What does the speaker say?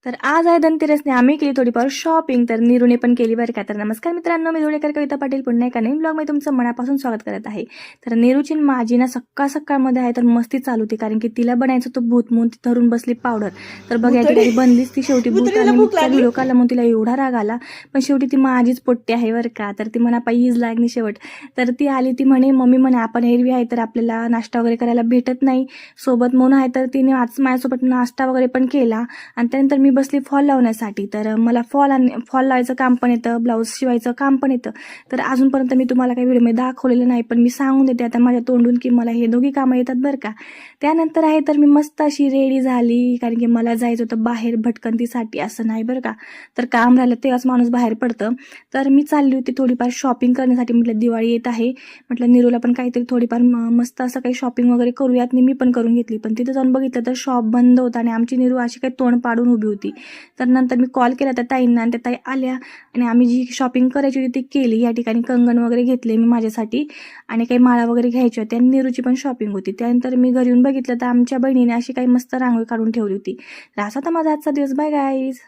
तर आज आहे धनतेरसने आम्ही केली थोडीफार शॉपिंग. तर नीरूने पण केली बरं का. तर नमस्कार मित्रांनो, मी धुळेकर कविता पाटील पुन्हा एका नवीन ब्लॉगमध्ये तुमचं मनापासून स्वागत करत आहे. तर नीरूची आणि माझी ना सकाळमध्ये आहे तर मस्ती चालू होती, कारण की तिला बनायचं तो भूत म्हणून ती धरून बसली पावडर. तर बघ या ठिकाणी बनलीच ती शेवटी भूत, भुतडीला आणि मी भूक तिचा लागली. व्हिडिओ काढला म्हणून तिला एवढा राग आला. पण शेवटी ती माझीच पोट्टी आहे बरं का. तर ती म्हणा पायीच लागली शेवट. तर ती आली, ती म्हणे मम्मी म्हणे आपण एरवी आहे तर आपल्याला नाश्ता वगैरे करायला भेटत नाही सोबत म्हणून आहे. तर तिने आज माझ्यासोबत नाश्ता वगैरे पण केला आणि त्यानंतर मी बसली फॉल लावण्यासाठी. तर मला फॉल लावायचं काम पण येतं, ब्लाऊज शिवायचं काम पण येतं. तर अजूनपर्यंत मी तुम्हाला काही व्हिडिओमध्ये दाखवलेलं नाही, पण मी सांगून देते आता माझ्या तोंडून की मला हे दोघी कामं येतात बरं का. त्यानंतर आहे तर मी मस्त अशी रेडी झाली, कारण की मला जायचं होतं बाहेर भटकंतीसाठी, असं नाही बरं का. तर काम राहिलं तेव्हाच माणूस बाहेर पडतं. तर मी चालली होती थोडीफार शॉपिंग करण्यासाठी. म्हटलं दिवाळी येत आहे, म्हटलं निरूला पण काहीतरी थोडीफार मस्त असं काही शॉपिंग वगैरे करूयात. मी पण करून घेतली. पण तिथे जाऊन बघितलं तर शॉप बंद होता आणि आमची निरू अशी काही तोंड पाडून उभी होती. तर नंतर मी कॉल केला त्या ताईंना आणि त्या ताई आल्या आणि आम्ही जी शॉपिंग करायची होती ती केली. या ठिकाणी कंगण वगैरे घेतले मी माझ्यासाठी आणि काही माळा वगैरे घ्यायच्या होत्या आणि निरूची पण शॉपिंग होती. त्यानंतर मी घरी येऊन बघितलं तर आमच्या बहिणीने अशी काही मस्त रांगोळी काढून ठेवली होती. तर असा तर माझा आजचा दिवस. Bye guys.